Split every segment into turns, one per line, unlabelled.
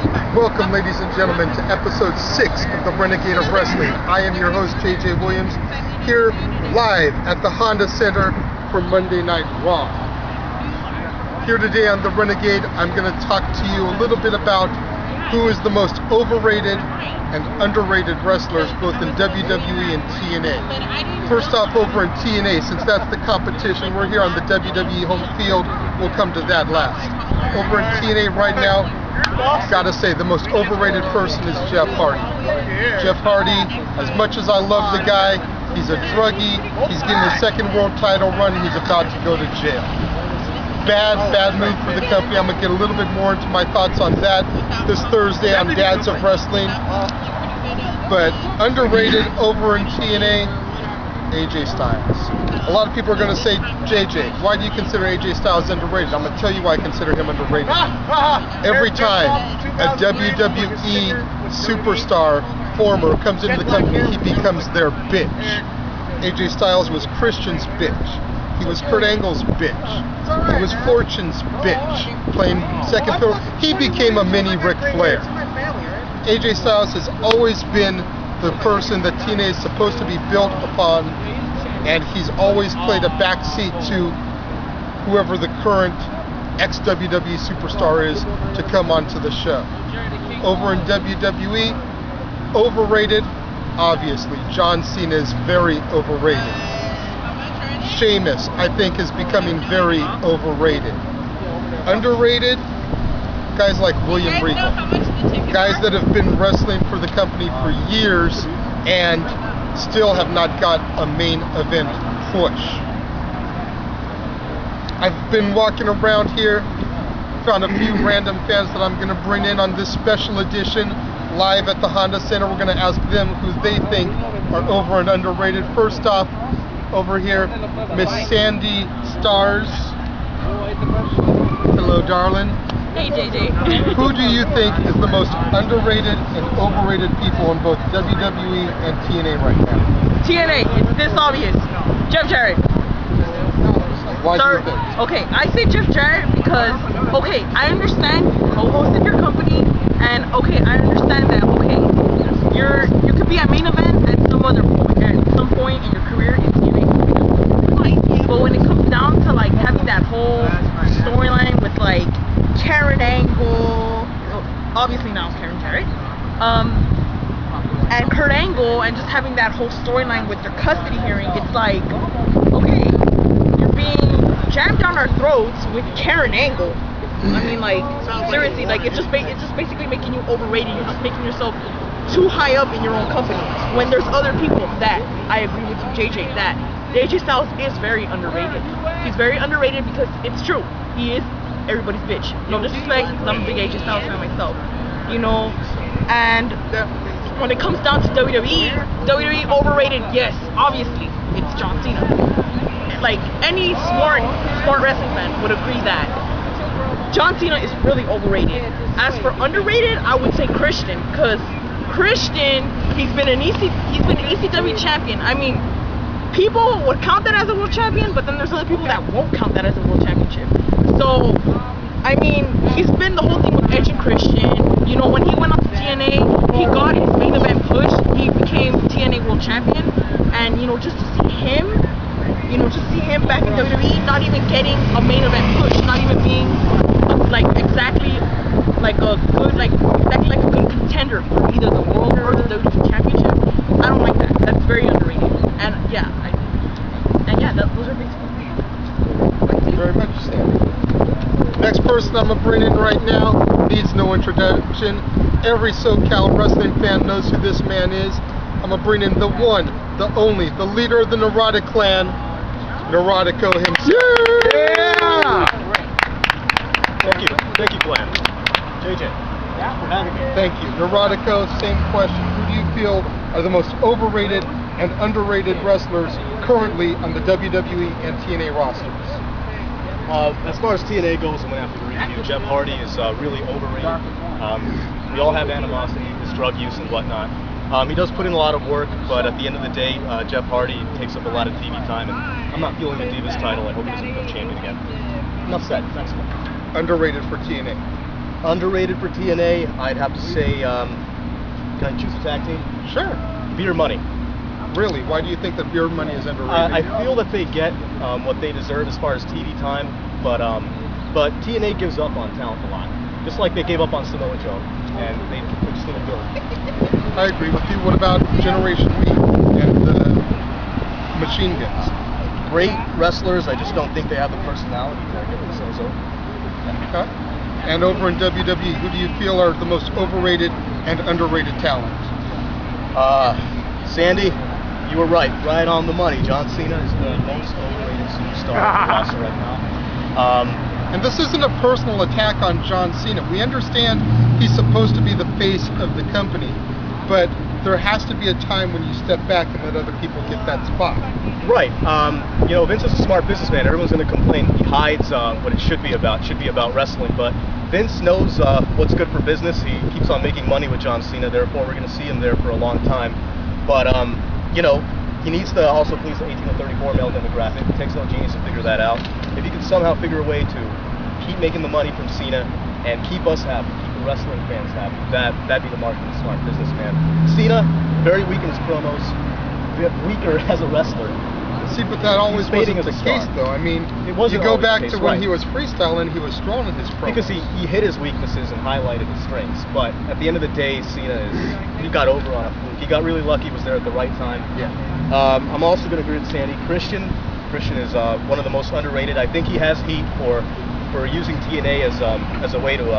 Welcome, ladies and gentlemen, to episode 6 of the Renegade of Wrestling. I am your host, JJ Williams, here live at the Honda Center for Monday Night Raw. Here today on the Renegade, I'm going to talk to you a little bit about who is the most overrated and underrated wrestlers both in WWE and TNA. First off, over in TNA, since that's the competition, we're here on the WWE home field, we'll come to that last. Over in TNA right now, gotta say, the most overrated person is Jeff Hardy. Jeff Hardy, as much as I love the guy, he's a druggie, he's getting his second world title run, he's about to go to jail. Bad move for the company. I'm going to get a little bit more into my thoughts on that this Thursday on Dads of Wrestling. But underrated over in TNA, AJ Styles. A lot of people are going to say, JJ, why do you consider AJ Styles underrated? I'm going to tell you why I consider him underrated. Every time a WWE superstar former comes into the company, he becomes their bitch. AJ Styles was Christian's bitch. He was Kurt Angle's bitch. He was Fortune's bitch, playing second fiddle. He became a mini Ric Flair. AJ Styles has always been the person that TNA is supposed to be built upon, and he's always played a backseat to whoever the current ex-WWE superstar is to come onto the show. Over in WWE, overrated, obviously. John Cena is very overrated. Sheamus, I think, is becoming very overrated. Underrated, guys like William Regal. Guys that have been wrestling for the company for years and still have not got a main event push. I've been walking around here, found a few random fans that I'm going to bring in on this special edition live at the Honda Center. We're going to ask them who they think are over and underrated. First off, over here, Miss Sandy Stars. Hello, darling.
Hey, JJ.
Who do you think is the most underrated and overrated people in both WWE and TNA right now?
TNA, it's this obvious. Jeff Jarrett.
Why do you think?
Okay, I say Jeff Jarrett because, okay, I understand you co-hosted your company, and okay, I understand that, okay, you could be at main event at some point in your career in TNA. But when it comes down to like having that whole storyline with like Karen Angle, obviously now Karen Jarrett, and Kurt Angle, and just having that whole storyline with their custody hearing, it's like, okay, you're being jammed down our throats with Karen Angle. I mean, like, seriously, like, it's just basically making you overrated. You're just making yourself too high up in your own company, when there's other people that, I agree with you, JJ, that AJ Styles is very underrated. He's very underrated because it's true. He is everybody's bitch. No disrespect, because I'm a big AJ Styles fan myself. You know, and when it comes down to WWE overrated, yes, obviously, it's John Cena. Like, any smart wrestling fan would agree that John Cena is really overrated. As for underrated, I would say Christian, because Christian, he's been an ECW champion. I mean, people would count that as a world champion, but then there's other people that won't count that as a world championship. So, I mean, he's been the whole thing with Edge and Christian. You know, when he went up to TNA, he got his main event push. He became TNA world champion. And, you know, just to see him, back in WWE, not even getting a main event push, not even being exactly like a good contender for either the world or the WWE championship. I don't like that. That's very underrated. And yeah, those are basically.
Thank you very much, Sandy. Next person I'm going to bring in right now needs no introduction. Every SoCal wrestling fan knows who this man is. I'm going to bring in the one, the only, the leader of the Neurotic clan, Neurotico himself.
Yeah! Thank you, Glenn. JJ, for having me.
Thank you. Neurotico, same question. Who do you feel are the most overrated and underrated wrestlers currently on the WWE and TNA rosters?
As far as TNA goes, I'm going to have to agree with you. Jeff Hardy is really overrated. We all have animosity, his drug use and whatnot. He does put in a lot of work, but at the end of the day, Jeff Hardy takes up a lot of TV time, and I'm not feeling the Divas title. I hope he doesn't become champion again. Enough said. Thanks.
Underrated for TNA.
Underrated for TNA, I'd have to say, can I choose a tag team?
Sure.
Beer Money.
Really? Why do you think that Beer Money is underrated?
I feel that they get what they deserve as far as TV time, but TNA gives up on talent a lot. Just like they gave up on Samoa Joe, and they just didn't do it.
I agree with you. What about Generation Me and the Machine Guns?
Great wrestlers, I just don't think they have the personality to get themselves over.
Okay. And over in WWE, who do you feel are the most overrated and underrated talent?
Sandy, you were right on the money. John Cena is the most overrated superstar on the roster right now.
And this isn't a personal attack on John Cena. We understand he's supposed to be the face of the company, but there has to be a time when you step back and let other people get that spot.
Right. Vince is a smart businessman. Everyone's going to complain he hides what it should be about. It should be about wrestling, but Vince knows what's good for business. He keeps on making money with John Cena. Therefore, we're going to see him there for a long time. But he needs to also please the 18 to 34 male demographic. It takes no genius to figure that out. If he can somehow figure a way to keep making the money from Cena and keep us happy, keep the wrestling fans happy, that'd be the mark of a smart businessman. Cena, very weak in his promos, weaker as a wrestler.
See, but that always wasn't the case, though. I mean, you go back to when he was freestyling, he was strong in his promos.
Because he hit his weaknesses and highlighted his strengths. But at the end of the day, Cena he got over on a fluke. He got really lucky, was there at the right time.
Yeah.
I'm also going to agree with Sandy. Christian is one of the most underrated. I think he has heat for using TNA as a way to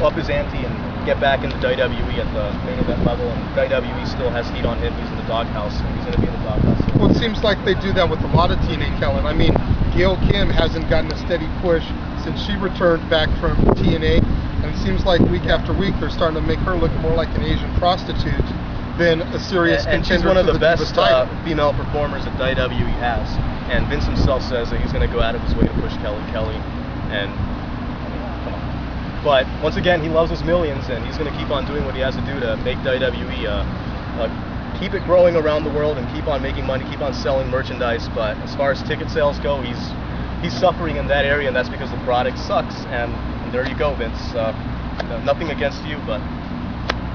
up his ante and get back into WWE at the main event level. And WWE still has heat on him. He's in the doghouse, and he's going to be in the doghouse.
Well, it seems like they do that with a lot of TNA talent. I mean, Gail Kim hasn't gotten a steady push since she returned back from TNA, and it seems like week after week they're starting to make her look more like an Asian prostitute than a serious
and
contender
she's one of
for
the best
title.
female performers that WWE has. And Vince himself says that he's going to go out of his way to push Kelly. And come on. But once again, he loves his millions, and he's going to keep on doing what he has to do to make WWE keep it growing around the world and keep on making money, keep on selling merchandise. But as far as ticket sales go, he's suffering in that area, and that's because the product sucks. And there you go, Vince. Nothing against you, but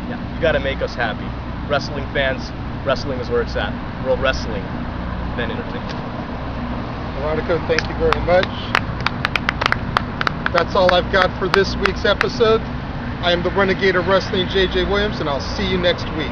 yeah, you got to make us happy. Wrestling fans, wrestling is where it's at. World Wrestling, then entertainment.
Veronica, thank you very much. That's all I've got for this week's episode. I am the Renegade of Wrestling, JJ Williams, and I'll see you next week.